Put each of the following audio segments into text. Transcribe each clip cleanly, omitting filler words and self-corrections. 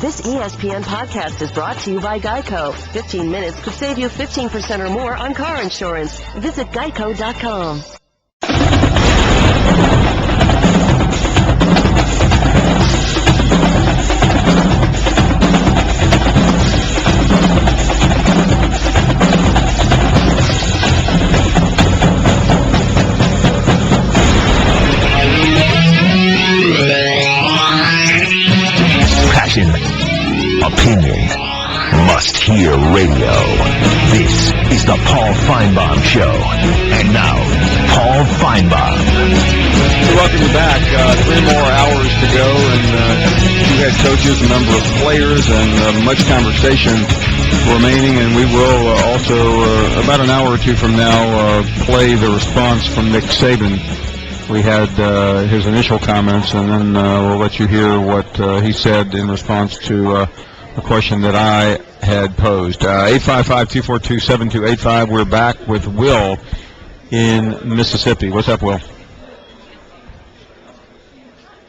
This ESPN podcast is brought to you by Geico. 15 minutes could save you 15% or more on car insurance. Visit geico.com. Passion, opinion, must-hear radio. This is the Paul Finebaum Show. And now, Paul Finebaum. Welcome you back. 3 more hours to go, and 2 head coaches, a number of players, and much conversation remaining. And we will also, about an hour or 2 from now, play the response from Nick Saban. We had his initial comments, and then we'll let you hear what he said in response to a question that I had posed. 855-242-7285. We're back with Will in Mississippi. What's up, Will?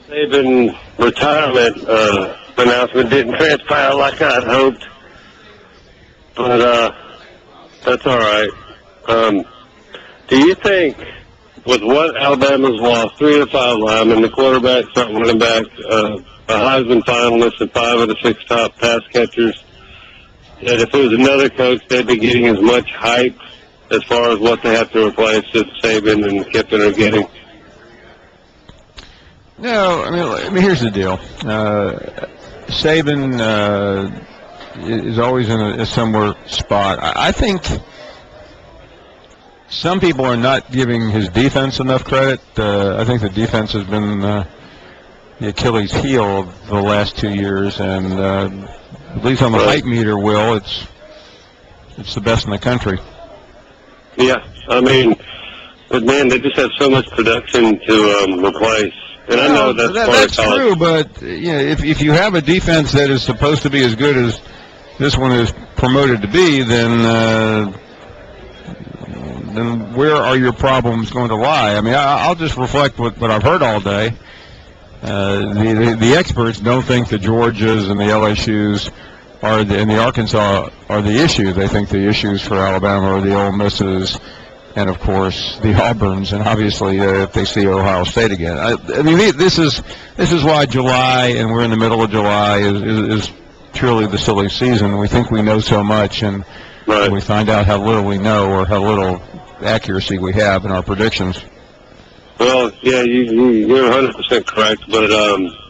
Saban retirement announcement didn't transpire like I'd hoped, but that's all right. Do you think, with what Alabama's lost, 3 of 5 linemen, the quarterback, starting running back, a Heisman finalist, and 5 of the 6 top pass catchers, that if it was another coach, they'd be getting as much hype as far as what they have to replace that Saban and Kiffin are getting? No, I mean, here's the deal. Saban is always in a similar spot. I think some people are not giving his defense enough credit. I think the defense has been the Achilles heel of the last 2 years, and at least on the hype meter, Will, it's the best in the country. Yeah, I mean, but man, they just have so much production to replace. And I know that's true, but you know, if you have a defense that is supposed to be as good as this one is promoted to be, then where are your problems going to lie? I mean, I'll just reflect what I've heard all day. The experts don't think the Georgias and the LSUs and the Arkansas are the issue. They think the issues for Alabama are the Ole Misses and, of course, the Auburns, and obviously if they see Ohio State again. I mean, this is why July, and we're in the middle of July, is truly the silly season. We think we know so much, and we find out how little we know or how little accuracy we have in our predictions. Well, yeah, you're 100% correct, but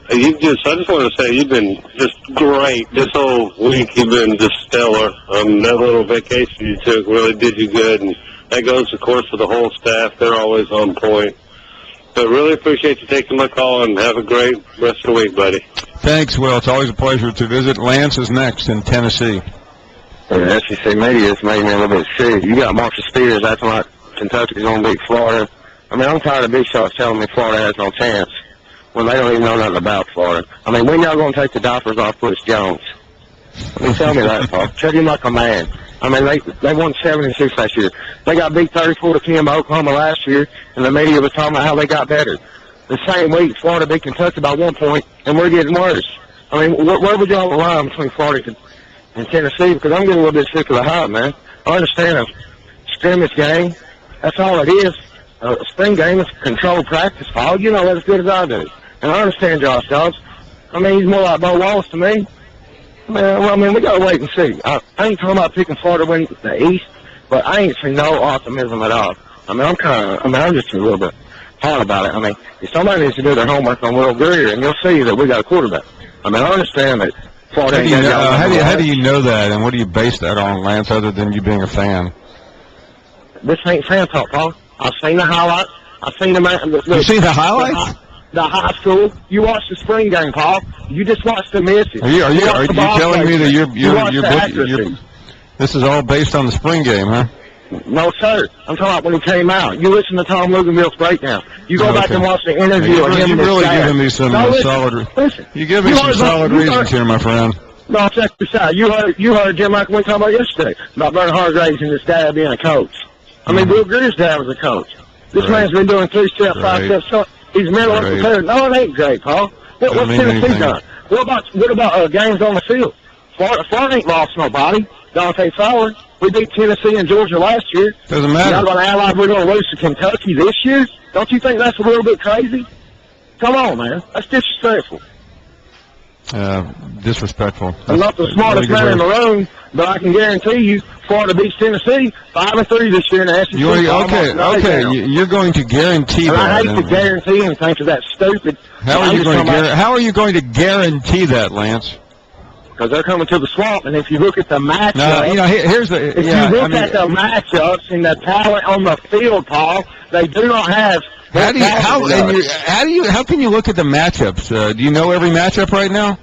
I just want to say you've been just great this whole week. You've been just stellar. That little vacation you took really did you good, and that goes, of course, for the whole staff. They're always on point. But really appreciate you taking my call, and have a great rest of the week, buddy. Thanks, Will. It's always a pleasure to visit. Lance is next in Tennessee. The SEC media has made me a little bit sick. You got Marshall Spears acting like Kentucky's going to beat Florida. I mean, I'm tired of big shots telling me Florida has no chance when they don't even know nothing about Florida. I mean, when y'all going to take the diapers off Butch Jones? I mean, tell me that, Paul. Treat him like a man. I mean, they won 76 last year. They got beat 34-10 by Oklahoma last year, and the media was talking about how they got better. The same week, Florida beat Kentucky by 1 point, and we're getting worse. I mean, where would y'all line between Florida and Tennessee? Because I'm getting a little bit sick of the hype, man. I understand a scrimmage game. That's all it is. A spring game is controlled practice, Paul. You know that as good as I do. And I understand Josh Dobbs. I mean, he's more like Bo Wallace to me. I mean, we got to wait and see. I ain't talking about picking Florida to win the East, but I ain't seen no optimism at all. I mean, I'm just a little bit hard about it. I mean, if somebody needs to do their homework on Will Greer, and you'll see that we got a quarterback. I mean, I understand that Florida ain't how do you know that, and what do you base that on, Lance, other than you being a fan? This ain't fan talk, Paul. I've seen the highlights. I've seen the man. You've seen the highlights? The high school. You watched the spring game, Paul. You just watched the misses. Are you telling me that you're this is all based on the spring game, huh? No, sir. I'm talking about when he came out. You listen to Tom Luganville's breakdown. You go back and watch the interview of him. You're really giving me some solid. Listen. You give me some solid reasons here, my friend. No, check this out. You heard Jim McElwain talk about yesterday about Bernard Hargraves and his dad being a coach. I mean, Will Greer's dad was a coach. This man's been doing 3-step, 5-step stuff. He's mentally prepared. No, it ain't great, Paul. What's Tennessee done? What about games on the field? Florida ain't lost nobody. Dante Fowler. We beat Tennessee and Georgia last year. Doesn't matter. You're not going to act like we're going to lose to Kentucky this year? Don't you think that's a little bit crazy? Come on, man. That's disrespectful. Disrespectful. I'm not the smartest man in the room, but I can guarantee you Florida beats Tennessee 5-3 this year in the SEC. Okay. You're going to guarantee that. I hate to guarantee anything to that stupid. How are you going to guarantee that, Lance? Because they're coming to the swamp, and if you look at the matchups, here's the. If you look at the matchups and the talent on the field, Paul, they do not have. How can you look at the matchups? Do you know every matchup right now?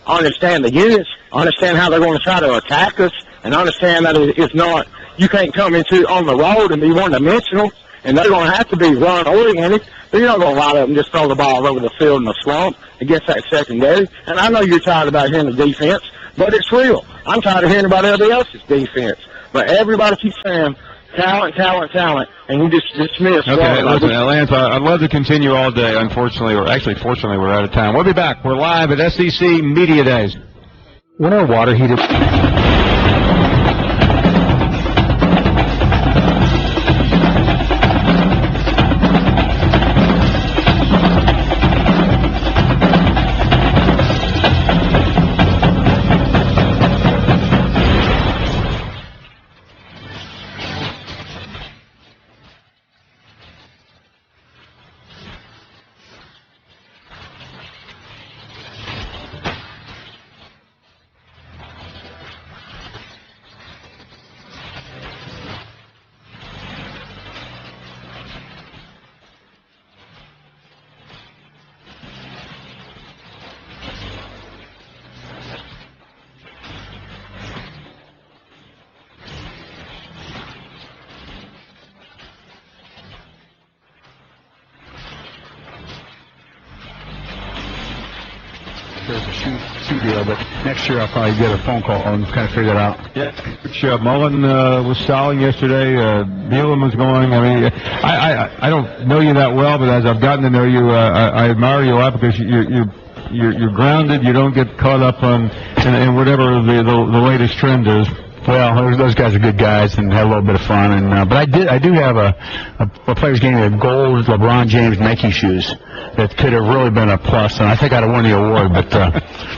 I understand the units. I understand how they're going to try to attack us, and I understand that it's not. You can't come into on the road and be one-dimensional, and they're going to have to be run-oriented. But you're not going to line up and just throw the ball over the field in the swamp against that secondary. And I know you're tired about hearing the defense, but it's real. I'm tired of hearing about everybody else's defense. But everybody keeps saying talent, and you just dismiss. Okay, listen, Lance, I'd love to continue all day. Fortunately, we're out of time. We'll be back. We're live at SEC Media Days. When our water heater... There's a shoe deal, but next year I'll probably get a phone call and kind of figure that out. Yeah, Coach Mullen was stalling yesterday. Bielema was going. I mean, I don't know you that well, but as I've gotten to know you, I admire you a lot because you're grounded. You don't get caught up in whatever the latest trend is. Well, those guys are good guys and had a little bit of fun. And but I do have a players gave me a gold LeBron James Nike shoes that could have really been a plus, and I think I'd have won the award, but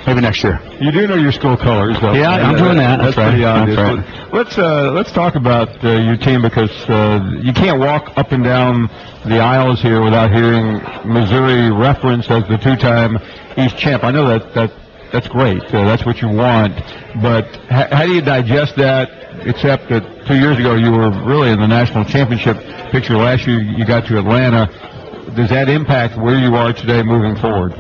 maybe next year. You do know your school colors, though. Yeah, I'm doing that. That's right. Pretty obvious. That's right. Let's talk about your team because you can't walk up and down the aisles here without hearing Missouri referenced as the two-time East champ. I know that's great. That's what you want. But how do you digest that, except that 2 years ago you were really in the national championship picture. Last year you got to Atlanta. Does that impact where you are today moving forward?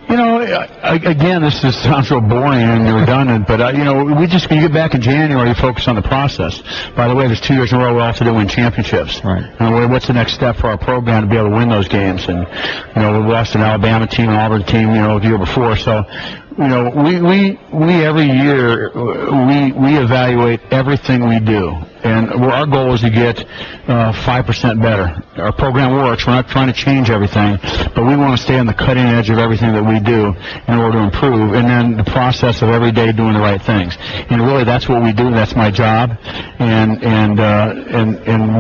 You know, again, this sounds real boring and redundant, but, you know, you get back in January, you focus on the process. By the way, there's 2 years in a row we also did win championships. Right. And what's the next step for our program to be able to win those games? And, you know, we lost an Alabama team, an Auburn team, you know, the year before. So, you know, we every year, we evaluate everything we do. And our goal is to get 5% better. Our program works. We're not trying to change everything, but we want to stay on the cutting edge of everything that we do in order to improve. And then the process of every day doing the right things. And really, that's what we do. That's my job. And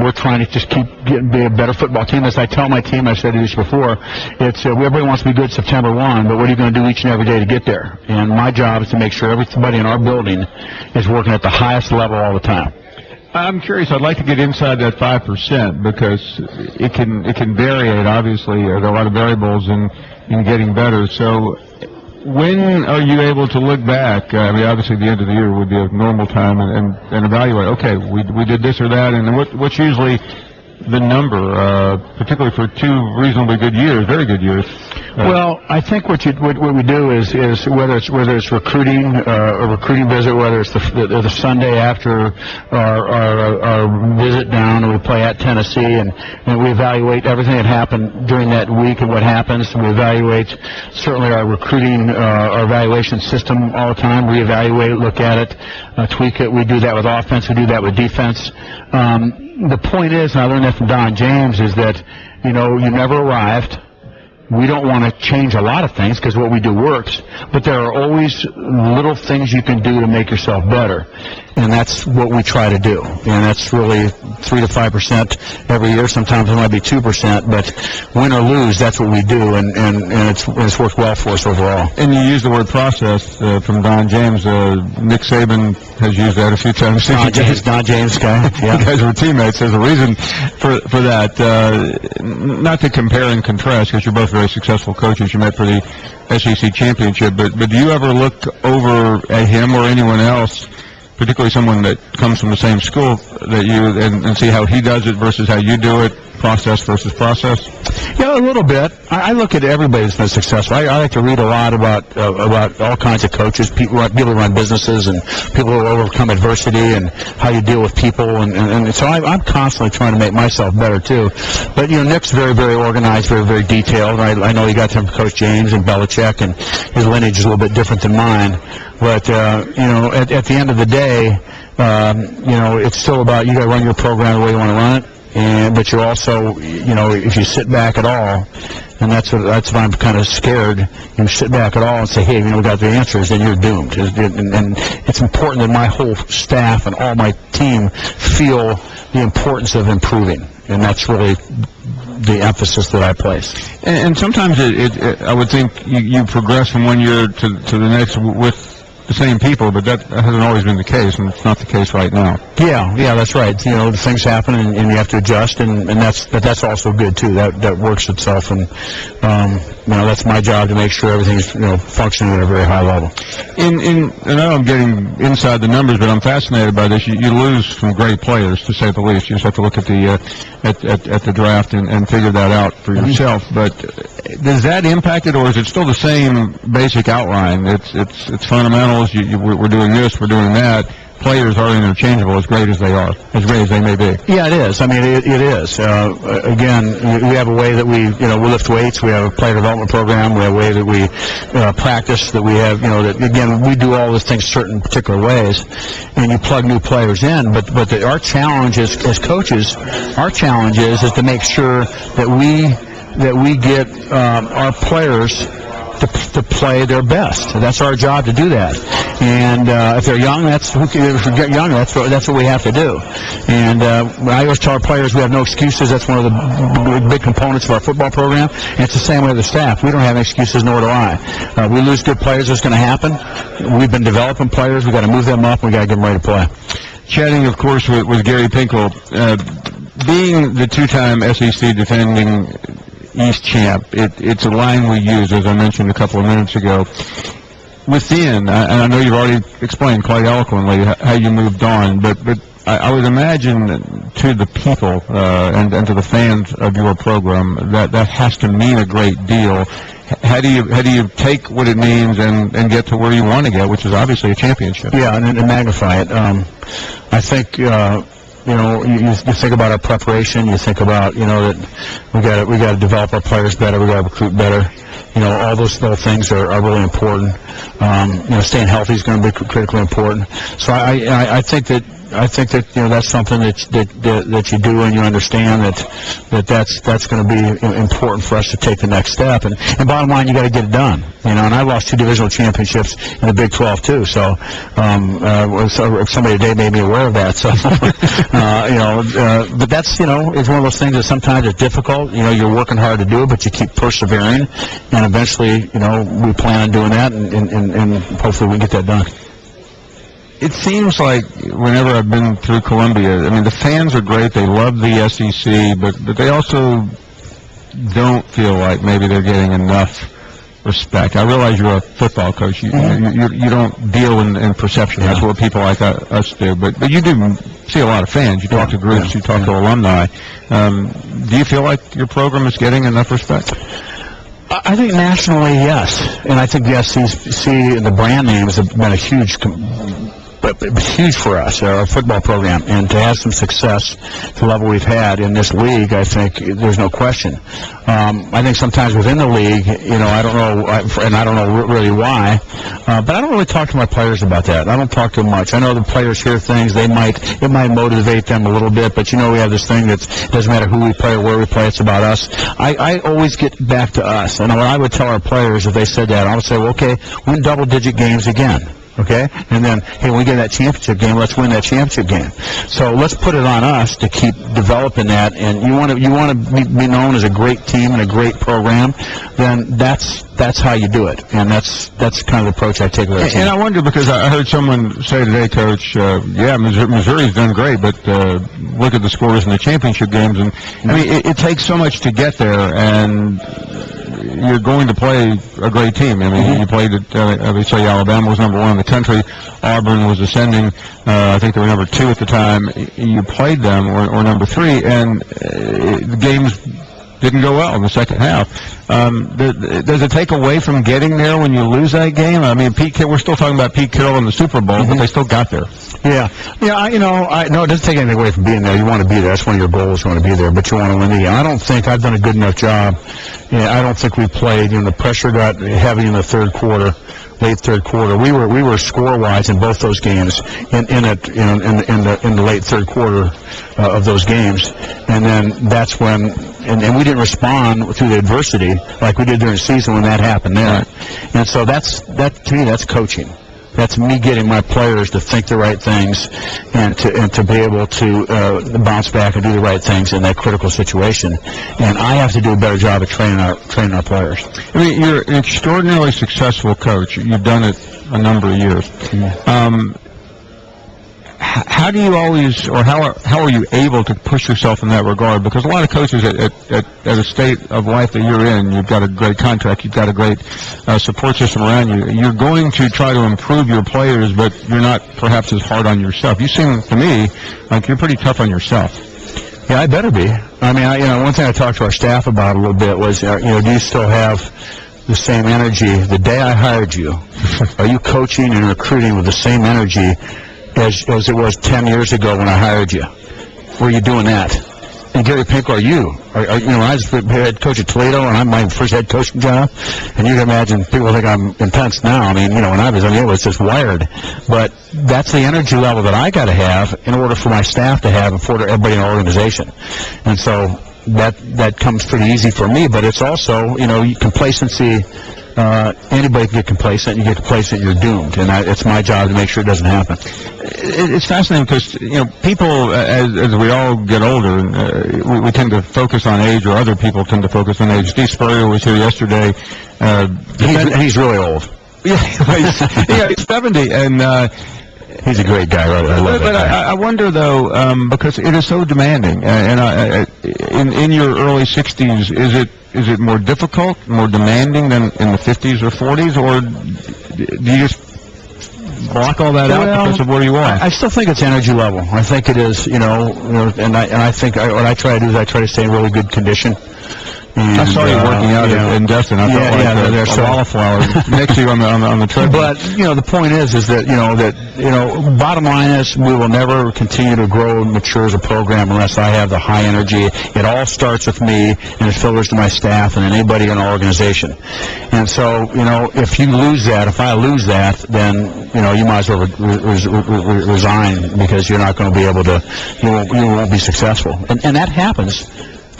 we're trying to just be a better football team. As I tell my team, I said this before, it's everybody wants to be good September 1, but what are you going to do each and every day to get there? And my job is to make sure everybody in our building is working at the highest level all the time. I'm curious. I'd like to get inside that 5% because it can vary. Obviously, there are a lot of variables in getting better. So, when are you able to look back? I mean, obviously, the end of the year would be a normal time and evaluate. Okay, we did this or that, and what's usually the number, particularly for 2 reasonably good years, very good years. Well, I think what we do is whether it's recruiting, a recruiting visit, whether it's the Sunday after our visit down, and we play at Tennessee, and we evaluate everything that happened during that week and what happens. We evaluate certainly our recruiting, our evaluation system all the time. We evaluate it, look at it, tweak it. We do that with offense. We do that with defense. The point is, and I learned that from Don James, is that, you know, you never arrived. we don't want to change a lot of things because what we do works, but there are always little things you can do to make yourself better, and that's what we try to do. And that's really 3 to 5% every year. Sometimes it might be 2%, but win or lose, that's what we do, and it's worked well for us overall. And you use the word process from Don James. Nick Saban has used that a few times. Don James guy. Yeah. You guys were teammates. There's a reason for that. Not to compare and contrast, because you're both very successful coaches. You met for the SEC championship, but do you ever look over at him or anyone else, particularly someone that comes from the same school that you, and see how he does it versus how you do it, process versus process? Yeah, a little bit. I look at everybody that's been successful. I like to read a lot about all kinds of coaches, people who run businesses, and people who overcome adversity, and how you deal with people, and so I'm constantly trying to make myself better too. But Nick's very, very organized, very, very detailed. I know he got them from Coach James and Belichick, and his lineage is a little bit different than mine. But at the end of the day, it's still about you got to run your program the way you want to run it. But you're also, if you sit back at all, and that's what I'm kind of scared. You sit back at all and say, hey, we got the answers, then you're doomed. And it's important that my whole staff and all my team feel the importance of improving, and that's really the emphasis that I place. And sometimes I would think you progress from one year to the next with the same people, but that hasn't always been the case, and it's not the case right now. Yeah, that's right. Things happen, and you have to adjust, and that's also good too. That works itself, and that's my job to make sure everything's functioning at a very high level. I know I'm getting inside the numbers, but I'm fascinated by this. You lose some great players, to say the least. You just have to look at the draft and figure that out for yourself. But does that impact it, or is it still the same basic outline? It's fundamentals. We're doing this, we're doing that. Players are interchangeable, as great as they may be. Yeah, it is. I mean, it is. Again, we have a way that we lift weights. We have a player development program. We have a way that we practice. That we have, that again, we do all these things certain particular ways, and you plug new players in. But our challenge as coaches, is to make sure that we get our players to play their best. That's our job to do that. And if they're young, if we get young, that's what we have to do. And I always tell our players we have no excuses. That's one of the big components of our football program. And it's the same way with the staff. We don't have excuses, nor do I. We lose good players. It's going to happen. We've been developing players. We've got to move them up. We've got to get them ready to play. Chatting, of course, with Gary Pinkel, being the two-time SEC defending East champ, it's a line we use, as I mentioned a couple of minutes ago. Within, and I know you've already explained quite eloquently how you moved on, but I would imagine to the people and to the fans of your program that has to mean a great deal. How do you take what it means and get to where you want to get, which is obviously a championship? Yeah, and magnify it. I think. You think about our preparation. You think about that we got to develop our players better. We got to recruit better. All those little things are really important. Staying healthy is going to be critically important. So I think that that's something that you do, and you understand that's going to be important for us to take the next step. And bottom line, you got to get it done. And I lost 2 divisional championships in the Big 12 too. So somebody today made me aware of that. So but that's it's one of those things that sometimes it's difficult. You're working hard to do it, but you keep persevering, and eventually we plan on doing that, and hopefully we can get that done. It seems like whenever I've been through Columbia, I mean, the fans are great. They love the SEC, but they also don't feel like maybe they're getting enough respect. I realize you're a football coach. You don't deal in perception. That's what people like us do. But you do see a lot of fans. You talk to groups. You talk to alumni. Do you feel like your program is getting enough respect? I think nationally, yes. And I think the SEC and the brand names have been a huge huge for us, our football program, and to have some success to the level we've had in this league, I think there's no question. I think sometimes within the league, I don't know, and I don't know really why, but I don't really talk to my players about that. I don't talk to them much. I know the players hear things. It might motivate them a little bit, but we have this thing that it doesn't matter who we play or where we play, it's about us. I always get back to us. And what I would tell our players if they said that, I would say, well, okay, win double-digit games again. Okay? And then, hey, when we get that championship game, let's win that championship game. So let's put it on us to keep developing that. And you want to be known as a great team and a great program, then that's how you do it. And that's kind of the approach I take with it. And I wonder, because I heard someone say today, Coach, Missouri's done great, but look at the scores in the championship games. And I mean, it takes so much to get there, and you're going to play a great team. I mean, you played at, obviously, Alabama was number 1 in the country. Auburn was ascending. I think they were number 2 at the time. You played them, or number 3, and the games didn't go well in the second half. Does it take away from getting there when you lose that game? I mean, we're still talking about Pete Carroll in the Super Bowl, but they still got there. Yeah. No, it doesn't take anything away from being there. You want to be there. That's one of your goals. You want to be there, but you want to win the game. I don't think I've done a good enough job. I don't think we played. The pressure got heavy in the third quarter. Late third quarter, we were score-wise in both those games in the late third quarter of those games, and then that's when and we didn't respond to the adversity like we did during the season when that happened there, and so to me that's coaching. That's me getting my players to think the right things and to be able to bounce back and do the right things in that critical situation. And I have to do a better job of training our players. I mean, you're an extraordinarily successful coach. You've done it a number of years. How do you always, or how are you able to push yourself in that regard? Because a lot of coaches at a state of life that you're in, you've got a great contract, you've got a great support system around you. You're going to try to improve your players, but you're not perhaps as hard on yourself. You seem to me like you're pretty tough on yourself. Yeah, I better be. I mean, one thing I talked to our staff about a little bit was, do you still have the same energy the day I hired you? Are you coaching and recruiting with the same energy as it was 10 years ago when I hired you? Were you doing that? And Gary Pinkel, I was head coach at Toledo, and I'm my first head coaching job, and you can imagine people think I'm intense now. I mean, when it was just wired. But that's the energy level that I got to have in order for my staff to have and for everybody in our organization. And so that comes pretty easy for me, but it's also, complacency. Anybody can get complacent. You get complacent, you're doomed, and it's my job to make sure it doesn't happen. It's fascinating because people, as we all get older, we tend to focus on age, or other people tend to focus on age. Steve Spurrier was here yesterday. He's really old. Yeah, he's 70, and he's a great guy. Right? I love that guy. I wonder though, because it is so demanding, and in your early 60s, is it more difficult, more demanding than in the 50s or 40s, or do you just block all that out because of where you are? I still think it's energy level. I think it is, and I think what I try to do is I try to stay in really good condition. And, I saw you working out in Destin. I felt like a wallflower next to you on the treadmill. But the point is that bottom line is we will never continue to grow and mature as a program unless I have the high energy. It all starts with me, and it filters to my staff and anybody in our organization. And so if you lose that, if I lose that, then you might as well resign, because you're not going to be able to. You won't be successful, and that happens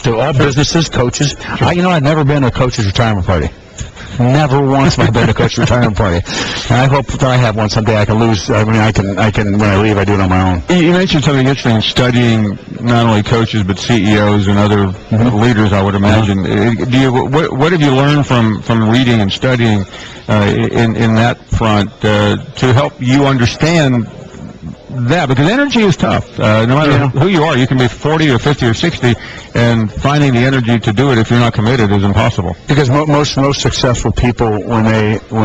to all businesses, coaches. I've never been to a coach's retirement party. Never once have I been to a coach's retirement party. And I hope that I have one someday. I can lose. I can. When I leave, I do it on my own. You mentioned something interesting, studying not only coaches but CEOs and other leaders, I would imagine. What have you learned from reading and studying in that front to help you understand that? Because energy is tough. No matter who you are, you can be 40 or 50 or 60, and finding the energy to do it if you're not committed is impossible. Because most successful people, when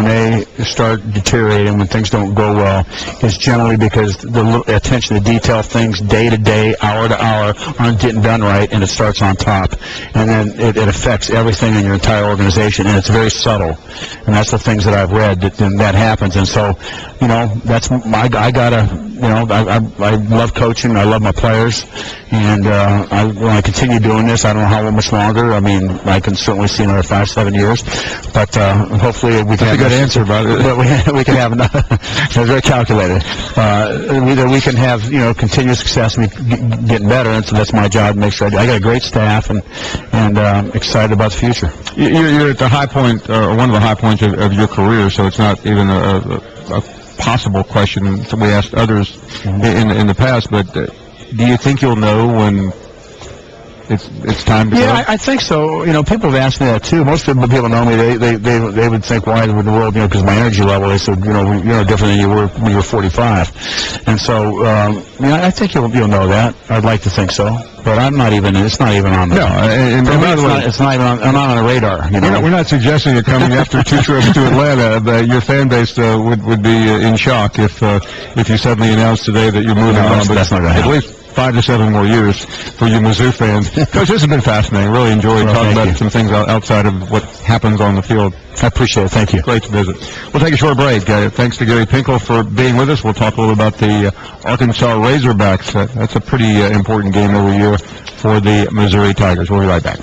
they start deteriorating, when things don't go well, is generally because the attention to detail, things day to day, hour to hour, aren't getting done right, and it starts on top, and then it affects everything in your entire organization, and it's very subtle. And that's the things that I've read that happens. And so, that's I love coaching. I love my players, and when I continue doing this, I don't know how much longer. I mean, I can certainly see another 5-7 years, but hopefully we can. That's a good answer, brother. But we can have another. It's very calculated. Either we can have continuous success and getting better, and so that's my job to make sure I do. I got a great staff and excited about the future. You're at the high point, or one of the high points of your career, so it's not even a possible question that we asked others in the past, but do you think you'll know when it's time to go? Yeah, I think so. People have asked me that too. Most people know me. They would think, why in the world? Because my energy level. They said, you're different than you were when you were 45. And so, I think you'll know that. I'd like to think so. But I'm not even. It's not even on the. No, and by the way, it's not even on. I'm not on the radar. We're not suggesting you're coming after 2 trips to Atlanta. But your fan base would be in shock if you suddenly announced today that you're moving on. But that's not going to happen. At least 5 to 7 more years for you Mizzou fans. Coach, this has been fascinating. Really enjoyed talking about some things outside of what happens on the field. I appreciate it. Thank you. Great to visit. We'll take a short break. Thanks to Gary Pinkel for being with us. We'll talk a little about the Arkansas Razorbacks. That's a pretty important game every year for the Missouri Tigers. We'll be right back.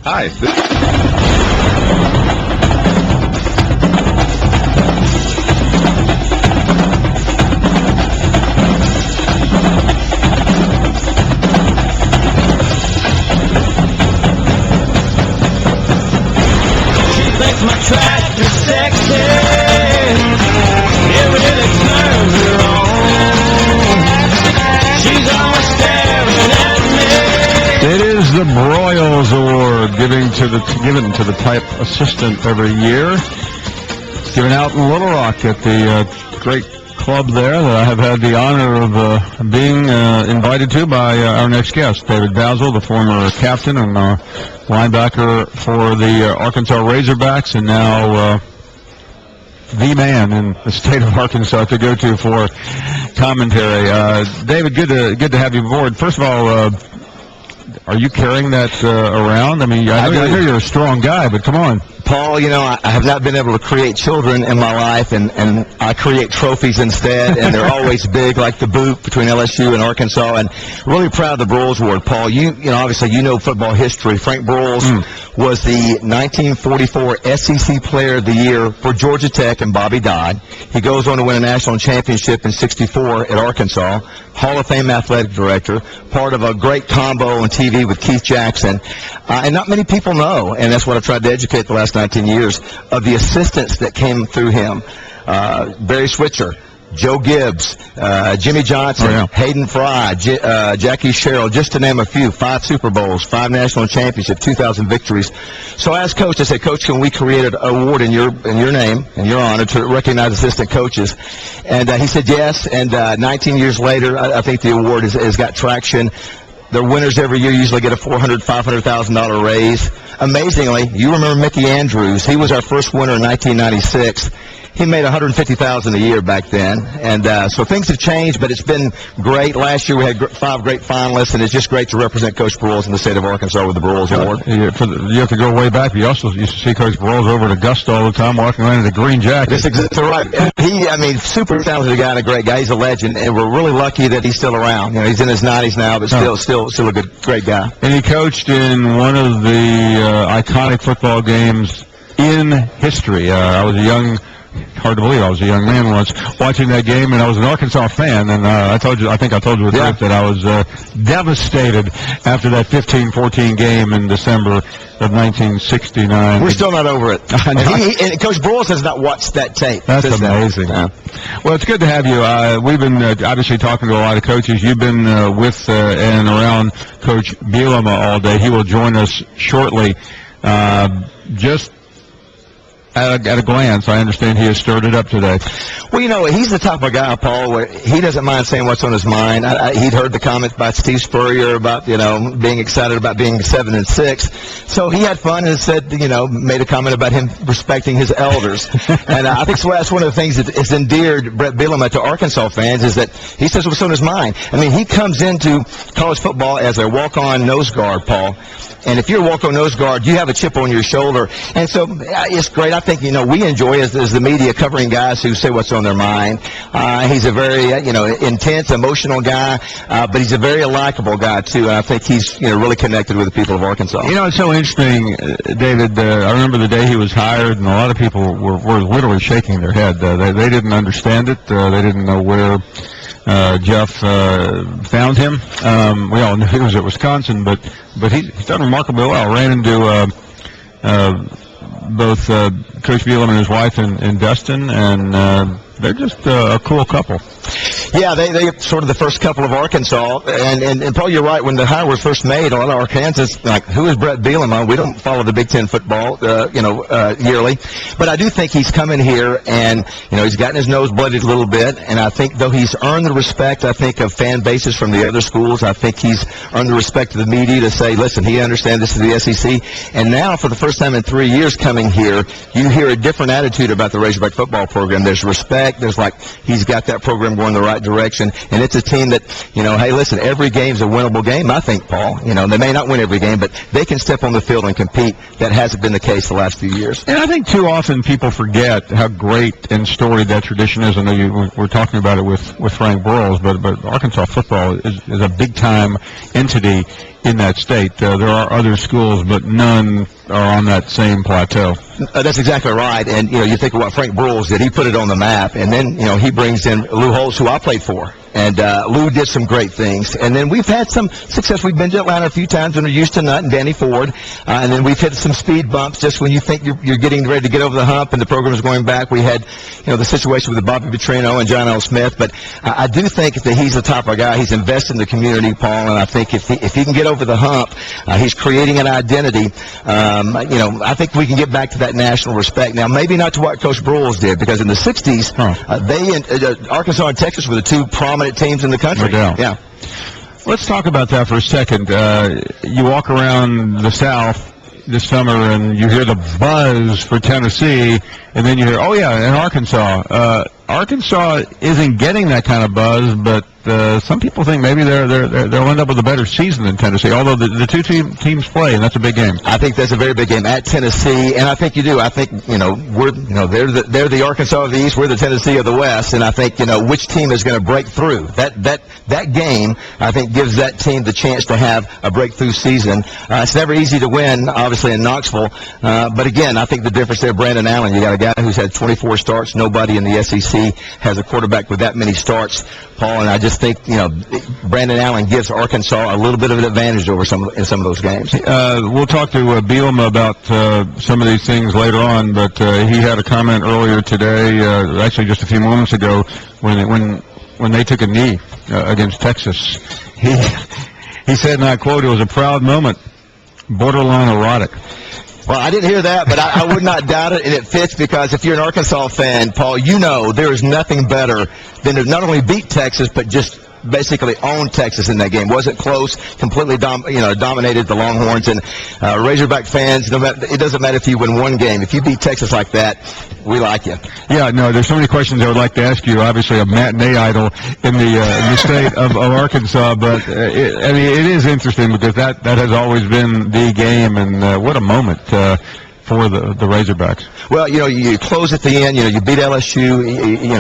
Hi. My tractor sexy, every day that turns her on. She's always staring at me. It is the Broyles Award given to the type assistant every year. It's given out in Little Rock at the great club there that I have had the honor of being invited to by our next guest, David Bazzel, the former captain and linebacker for the Arkansas Razorbacks, and now the man in the state of Arkansas to go to for commentary. David, good to have you aboard. First of all, are you carrying that around? I mean, I know you're a strong guy, but come on. Paul, I have not been able to create children in my life, and I create trophies instead, and they're always big, like the boot between LSU and Arkansas, and really proud of the Broyles Award. Paul, obviously you know football history. Frank Broyles was the 1944 SEC Player of the Year for Georgia Tech, and Bobby Dodd. He goes on to win a national championship in '64 at Arkansas, Hall of Fame athletic director, part of a great combo on TV with Keith Jackson, and not many people know, and that's what I've tried to educate the last 19 years, of the assistants that came through him. Barry Switzer, Joe Gibbs, Jimmy Johnson, Hayden Fry, Jackie Sherrill, just to name a few. 5 Super Bowls, 5 national championships, 2,000 victories. So as coach, I said, Coach, can we create an award in your name, in your honor, to recognize assistant coaches? And he said yes, and 19 years later, I think the award has got traction. The winners every year usually get a $400,000, $500,000 raise. Amazingly, you remember Mickey Andrews. He was our first winner in 1996. He made $150,000 a year back then, and so things have changed, but it's been great. Last year we had 5 great finalists, and it's just great to represent Coach Broyles in the state of Arkansas with the Broyles Award. You have to go way back. You also used to see Coach Broyles over at Augusta all the time, walking around in a green jacket. That's exactly right. Super talented guy and a great guy. He's a legend, and we're really lucky that he's still around. He's in his 90s now, but still a great guy. And he coached in one of the iconic football games in history. I was hard to believe I was a young man once watching that game, and I was an Arkansas fan, and I think I told you that I was devastated after that 15-14 game in December of 1969. We're still not over it. And Coach Broyles has not watched that tape. That's amazing. Well, it's good to have you. We've been obviously talking to a lot of coaches. You've been with and around Coach Bielema all day. He will join us shortly. Just at a glance, I understand he has stirred it up today. Well, you know, he's the type of guy, Paul, where he doesn't mind saying what's on his mind. He'd heard the comments by Steve Spurrier about, you know, being excited about being 7-6. So he had fun and said, you know, made a comment about him respecting his elders. And I think that's one of the things that has endeared Brett Bielema to Arkansas fans is that he says what's on his mind. I mean, he comes into college football as a walk-on nose guard, Paul. And if you're a walk-on nose guard, you have a chip on your shoulder. And so it's great. I think, you know, we enjoy as the media covering guys who say what's on their mind. He's a very, you know, intense, emotional guy, but he's a very likable guy, too. And I think he's, you know, really connected with the people of Arkansas. You know, it's so interesting, David. I remember the day he was hired, and a lot of people were literally shaking their head. They didn't understand it. They didn't know where Jeff found him. We all knew he was at Wisconsin, but he's done remarkably well. Ran into both Coach Bielema and his wife in Destin, and they're just a cool couple. Yeah, they sort of the first couple of Arkansas, and Paul, you're right. When the hire was first made, a lot of Arkansans like, who is Brett Bielema? We don't follow the Big Ten football, yearly, but I do think he's coming here, and you know, he's gotten his nose bloodied a little bit, and I think though he's earned the respect, I think, of fan bases from the other schools. I think he's earned the respect of the media to say, listen, he understands this is the SEC, and now for the first time in 3 years coming here, you hear a different attitude about the Razorback football program. There's respect. There's like he's got that program going the right direction, and it's a team that, you know, hey, listen, every game's a winnable game, I think, Paul. You know, they may not win every game, but they can step on the field and compete. That hasn't been the case the last few years. And I think too often people forget how great and storied that tradition is. I know we're talking about it with Frank Broyles, but Arkansas football is a big-time entity in that state. There are other schools, but none are on that same plateau. That's exactly right. And, you know, you think of what Frank Broyles did. He put it on the map. And then, you know, he brings in Lou Holtz, who I played for. And Lou did some great things. And then we've had some success. We've been to Atlanta a few times under Houston Nutt and Danny Ford. And then we've hit some speed bumps just when you think you're getting ready to get over the hump and the program is going back. We had, you know, the situation with Bobby Petrino and John L. Smith. But I do think that he's the type of guy. He's invested in the community, Paul. And I think if he can get over the hump, he's creating an identity. You know, I think we can get back to that national respect. Now, maybe not to what Coach Broyles did, because in the 60s, Arkansas and Texas were the two prominent teams in the country. No doubt. Yeah. Let's talk about that for a second. You walk around the South this summer and you hear the buzz for Tennessee, and then you hear, oh yeah, in Arkansas. Arkansas isn't getting that kind of buzz, but some people think maybe they'll end up with a better season than Tennessee. Although the two teams play, and that's a big game. I think that's a very big game at Tennessee, and I think you do. I think, you know, they're the Arkansas of the East, we're the Tennessee of the West, and I think, you know, which team is going to break through. That game, I think, gives that team the chance to have a breakthrough season. It's never easy to win, obviously, in Knoxville, but again, I think the difference there, Brandon Allen, you got a guy who's had 24 starts. Nobody in the SEC has a quarterback with that many starts, Paul, and I just think, you know, Brandon Allen gives Arkansas a little bit of an advantage over some of those games. We'll talk to Bielema about some of these things later on, but he had a comment earlier today, actually just a few moments ago, when they took a knee against Texas. He said, and I quote, "It was a proud moment, borderline erotic." Well, I didn't hear that, but I would not doubt it, and it fits because if you're an Arkansas fan, Paul, you know there is nothing better than to not only beat Texas, but just basically owned Texas in that game. Wasn't close, completely dominated the Longhorns. And Razorback fans, it doesn't matter if you win one game. If you beat Texas like that, we like you. Yeah, no, there's so many questions I would like to ask you. Obviously, a matinee idol in the state of Arkansas, but it is interesting because that has always been the game, and what a moment for the Razorbacks. Well, you know, you close at the end. You know, you beat LSU.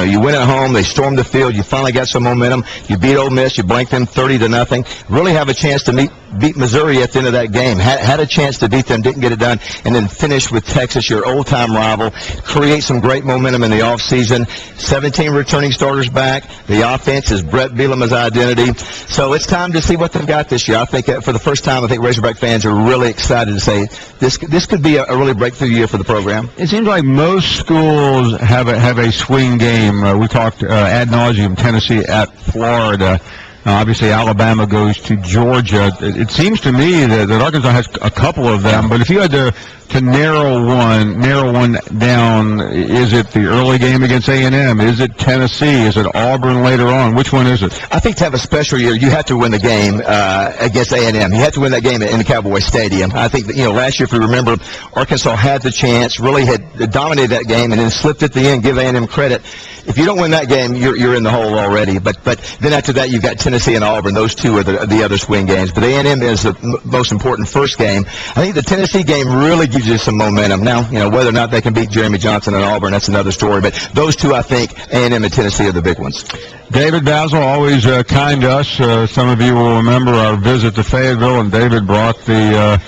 You win at home. They storm the field. You finally got some momentum. You beat Ole Miss. You blank them 30-0. Really have a chance to beat Missouri at the end of that game. Had a chance to beat them, didn't get it done, and then finish with Texas, your old-time rival. Create some great momentum in the offseason. 17 returning starters back. The offense is Brett Bielema's identity. So it's time to see what they've got this year. I think for the first time, I think Razorback fans are really excited to say this could be a really breakthrough year for the program. It seems like most schools have a swing game. We talked ad nauseum, Tennessee at Florida. Obviously, Alabama goes to Georgia. It seems to me that Arkansas has a couple of them, but if you had to to narrow one down, is it the early game against A&M? Is it Tennessee? Is it Auburn later on? Which one is it? I think to have a special year, you have to win the game against A&M. You have to win that game in the Cowboy Stadium. I think that, last year, if you remember, Arkansas had the chance, really had dominated that game, and then slipped at the end. Give A&M credit. If you don't win that game, you're in the hole already. But then after that, you've got Tennessee and Auburn. Those two are the other swing games. But A&M is the most important first game. I think the Tennessee game really gives you some momentum. Now, whether or not they can beat Jeremy Johnson and Auburn, that's another story. But those two, I think, A&M and Tennessee are the big ones. David Bazzel, always kind to us. Some of you will remember our visit to Fayetteville, and David brought the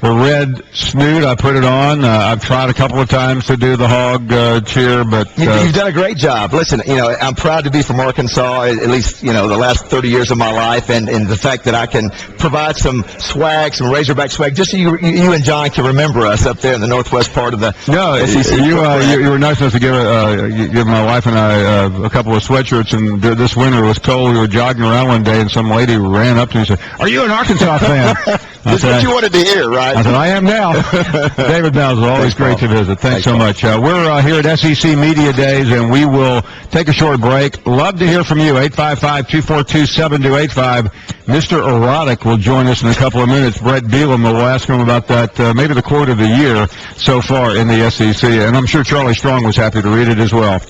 red snoot. I put it on. I've tried a couple of times to do the hog cheer, but you've done a great job. Listen, I'm proud to be from Arkansas, at least the last 30 years of my life, and the fact that I can provide some swag, some Razorback swag, just so you and John can remember us up there in the northwest part of the SEC. You were nice enough to give my wife and I a couple of sweatshirts, and this winter it was cold. We were jogging around one day, and some lady ran up to me and said, "Are you an Arkansas fan?" That's what you wanted to hear, right? I said, I am now. David Bazzel, always great to visit. Thanks so much. We're here at SEC Media Days, and we will take a short break. Love to hear from you. 855-242-7285. Mr. Erotic will join us in a couple of minutes. Brett Bielema will ask him about that, maybe the quote of the year so far in the SEC. And I'm sure Charlie Strong was happy to read it as well.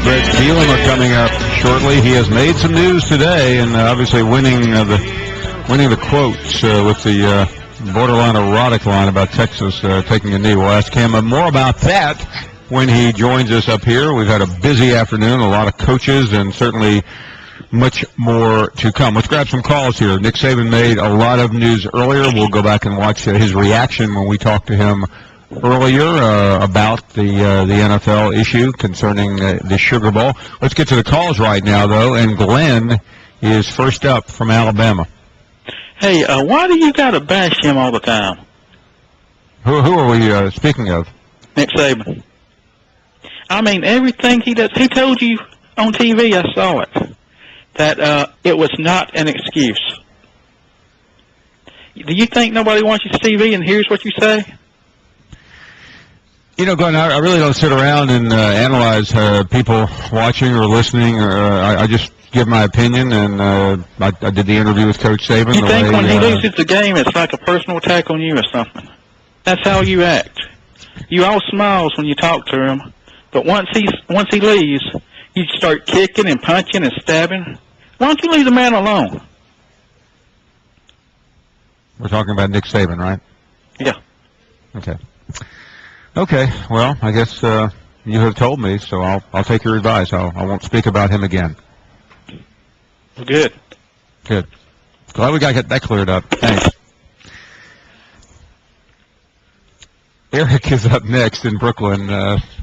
Brett Bielema coming up shortly. He has made some news today, and obviously winning the quotes with the borderline erotic line about Texas taking a knee. We'll ask him more about that when he joins us up here. We've had a busy afternoon, a lot of coaches, and certainly much more to come. Let's grab some calls here. Nick Saban made a lot of news earlier. We'll go back and watch his reaction when we talked to him earlier about the NFL issue concerning the Sugar Bowl. Let's get to the calls right now, though, and Glenn is first up from Alabama. Hey, why do you got to bash him all the time? Who are we speaking of? Nick Saban. I mean, everything he does, he told you on TV, I saw it, that it was not an excuse. Do you think nobody watches TV and hears what you say? Glenn, I really don't sit around and analyze people watching or listening. I just give my opinion, and I did the interview with Coach Saban. You think when he loses the game, it's like a personal attack on you or something? That's how you act. You all smiles when you talk to him, but once he leaves, you start kicking and punching and stabbing. Why don't you leave the man alone? We're talking about Nick Saban, right? Yeah. Okay, well, I guess you have told me, so I'll take your advice. I won't speak about him again. Good. Glad we got that cleared up. Thanks. Eric is up next in Brooklyn.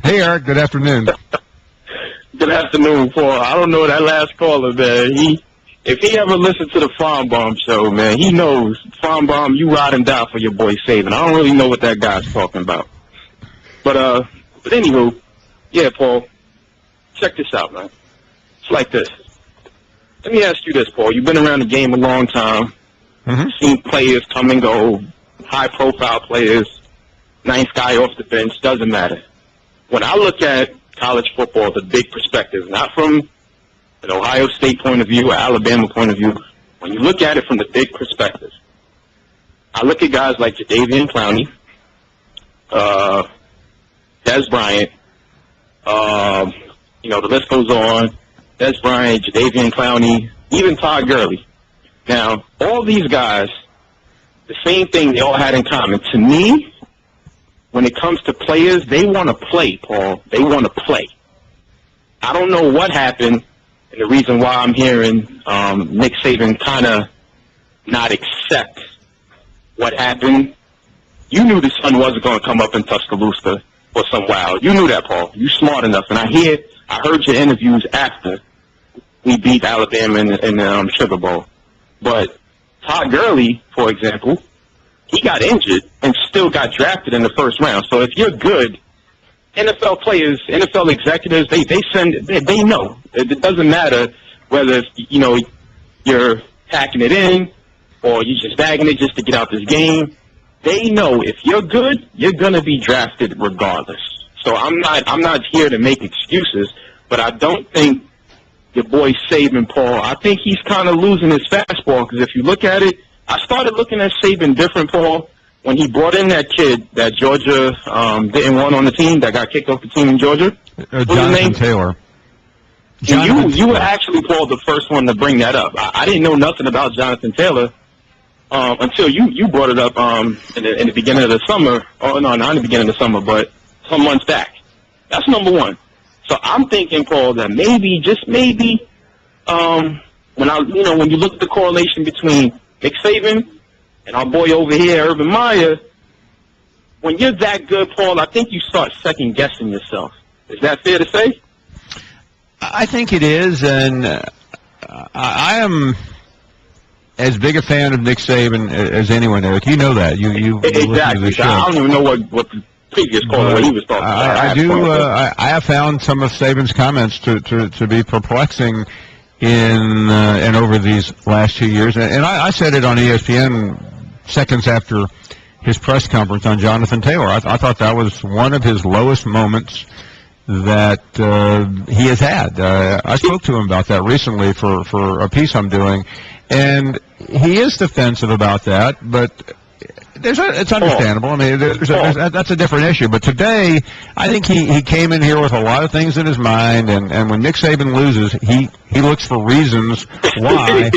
Hey, Eric, good afternoon. Good afternoon, Paul. I don't know that last caller, man. If he ever listened to the Finebaum show, man, he knows, Finebaum, you ride and die for your boy Saban. I don't really know what that guy's talking about. But anywho, yeah, Paul, check this out, man. It's like this. Let me ask you this, Paul. You've been around the game a long time. Mm-hmm. Seen players come and go, high-profile players, ninth guy off the bench, doesn't matter. When I look at college football, the big perspective, not from an Ohio State point of view or Alabama point of view, when you look at it from the big perspective, I look at guys like Jadeveon Clowney, Des Bryant, the list goes on. Des Bryant, Jadeveon Clowney, even Todd Gurley. Now, all these guys, the same thing they all had in common. To me, when it comes to players, they want to play, Paul. They want to play. I don't know what happened, and the reason why I'm hearing Nick Saban kind of not accept what happened. You knew the sun wasn't going to come up in Tuscaloosa for some while. You knew that, Paul. You smart enough. And I hear I heard your interviews after we beat Alabama in the Sugar Bowl. But Todd Gurley, for example, he got injured and still got drafted in the first round. So if you're good, NFL players, NFL executives, they know. It doesn't matter whether, you're packing it in or you're just bagging it just to get out this game. They know if you're good, you're going to be drafted regardless. So I'm not here to make excuses, but I don't think your boy Saban, Paul, I think he's kind of losing his fastball, because if you look at it, I started looking at Saban different, Paul, when he brought in that kid that Georgia didn't want on the team, that got kicked off the team in Georgia. Jonathan Taylor. You were actually, Paul, the first one to bring that up. I didn't know nothing about Jonathan Taylor until you brought it up in the beginning of the summer. Oh, no, not in the beginning of the summer, but some months back. That's number one. So I'm thinking, Paul, that maybe, just maybe, when you look at the correlation between Nick Saban and our boy over here, Urban Meyer, when you're that good, Paul, I think you start second-guessing yourself. Is that fair to say? I think it is, and I am as big a fan of Nick Saban as anyone, Eric. You know that. You listen to the show. I don't even know what the previous caller what he was talking about. I have found some of Saban's comments to be perplexing and over these last 2 years. And I said it on ESPN seconds after his press conference on Jonathan Taylor. I thought that was one of his lowest moments that he has had. I spoke to him about that recently for a piece I'm doing, and he is defensive about that, but it's understandable. I mean, that's a different issue. But today, I think he came in here with a lot of things in his mind, and when Nick Saban loses, he looks for reasons why.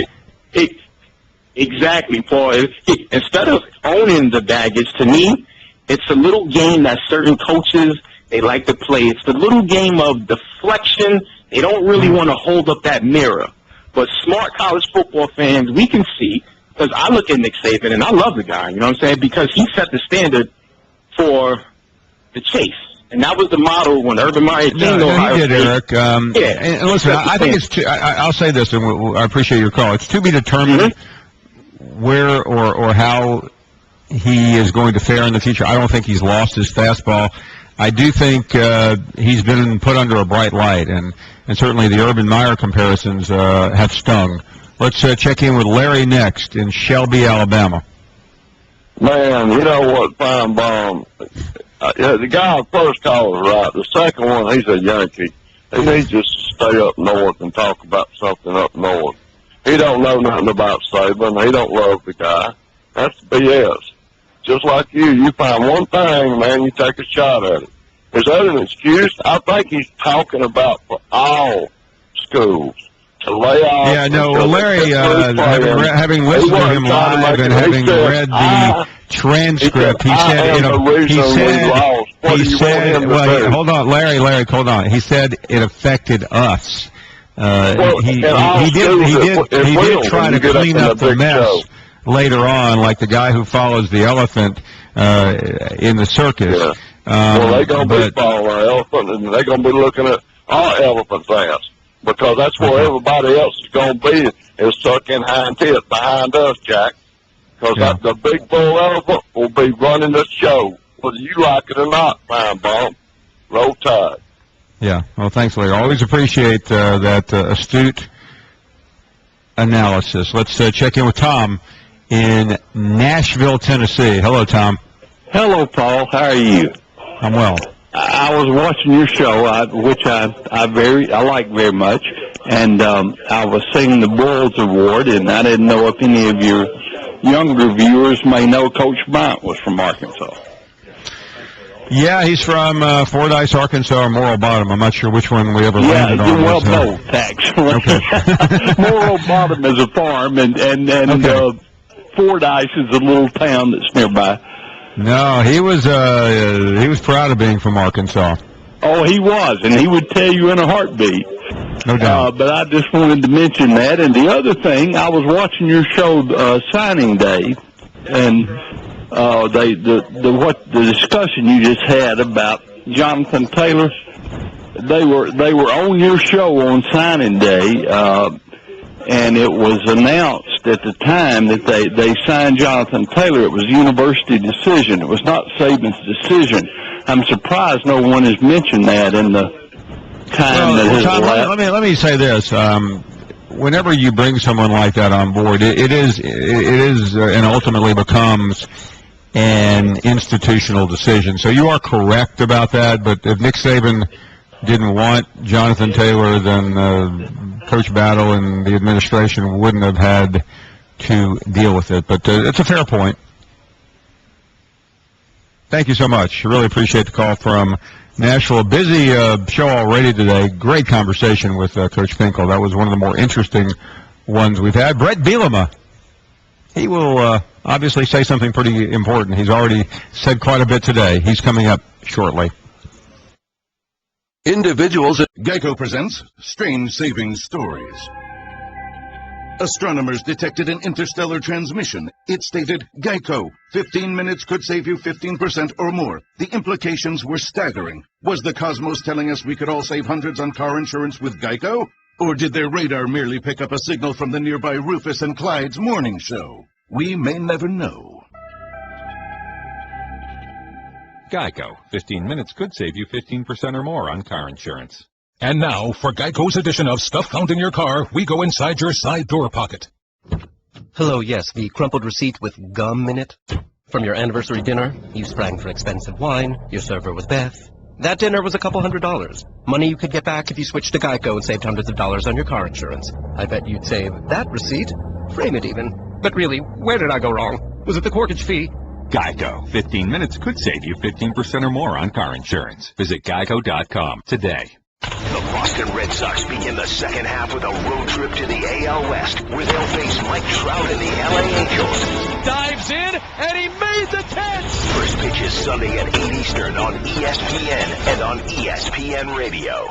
Exactly, Paul. Instead of owning the baggage, to me, it's a little game that certain coaches, they like to play. It's the little game of deflection. They don't really want to hold up that mirror. But smart college football fans, we can see, because I look at Nick Saban, and I love the guy, you know what I'm saying, because he set the standard for the chase. And that was the model when Urban Meyer came to Ohio State. He did, Eric. And listen, I think it's I'll say this, and I appreciate your call. It's to be determined where or how he is going to fare in the future. I don't think he's lost his fastball. I do think he's been put under a bright light, and certainly the Urban Meyer comparisons have stung. Let's check in with Larry next in Shelby, Alabama. Man, you know what, Finebaum, the guy first call was right. The second one, he's a Yankee. He needs just to stay up north and talk about something up north. He don't know nothing about Saban. He don't love the guy. That's BS. Just like you find one thing, man, you take a shot at it. Is that an excuse? I think he's talking about for all schools to lay off. Yeah, no, Larry, having listened to him live and having read the transcript, he said, hold on, Larry, hold on. He said it affected us. He did try to clean up the mess later on, like the guy who follows the elephant in the circus. Yeah. They're going to be following our elephant, and they're going to be looking at our elephant's ass, because that's where everybody else is going to be, is sucking hind tip behind us, Jack. Because the big bull elephant will be running the show, whether you like it or not, Finebaum. Roll Tide. Yeah, well, thanks, Larry. Always appreciate that astute analysis. Let's check in with Tom in Nashville, Tennessee. Hello, Tom. Hello, Paul. How are you? I'm well. I was watching your show, which I like very much, and I was seeing the Bulls Award, and I didn't know if any of your younger viewers may know Coach Bryant was from Arkansas. Yeah, he's from Fordyce, Arkansas, or Morro Bottom. I'm not sure which one we ever landed on. Well, both, actually. Okay. Morro Bottom is a farm, and Fordyce is a little town that's nearby. No, he was proud of being from Arkansas. Oh, he was, and he would tell you in a heartbeat. No doubt. But I just wanted to mention that. And the other thing, I was watching your show, Signing Day, and the discussion you just had about Jonathan Taylor. they were on your show on signing day, and it was announced at the time that they signed Jonathan Taylor. It was a university decision. It was not Saban's decision. I'm surprised no one has mentioned that in the time that has elapsed. Let me say this. Whenever you bring someone like that on board, it is and ultimately becomes an institutional decision. So you are correct about that, but if Nick Saban didn't want Jonathan Taylor, then Coach Battle and the administration wouldn't have had to deal with it. But it's a fair point. Thank you so much. I really appreciate the call from Nashville. Busy show already today. Great conversation with Coach Pinkel. That was one of the more interesting ones we've had. Brett Bielema. He will obviously say something pretty important. He's already said quite a bit today. He's coming up shortly. Individuals at Geico presents Strange Savings Stories. Astronomers detected an interstellar transmission. It stated, Geico, 15 minutes could save you 15% or more. The implications were staggering. Was the cosmos telling us we could all save hundreds on car insurance with Geico? Or did their radar merely pick up a signal from the nearby Rufus and Clyde's morning show? We may never know. Geico. 15 minutes could save you 15% or more on car insurance. And now, for Geico's edition of Stuff Found in Your Car, we go inside your side door pocket. Hello, yes, the crumpled receipt with gum in it. From your anniversary dinner, you sprang for expensive wine, your server was Beth. That dinner was a couple $100. Money you could get back if you switched to Geico and saved hundreds of dollars on your car insurance. I bet you'd save that receipt, frame it even. But really, where did I go wrong? Was it the corkage fee? Geico. 15 minutes could save you 15% or more on car insurance. Visit geico.com today. The Boston Red Sox begin the second half with a road trip to the AL West, where they'll face Mike Trout and the LA Angels. Dives in, and he made the catch! First pitch is Sunday at 8 Eastern on ESPN and on ESPN Radio.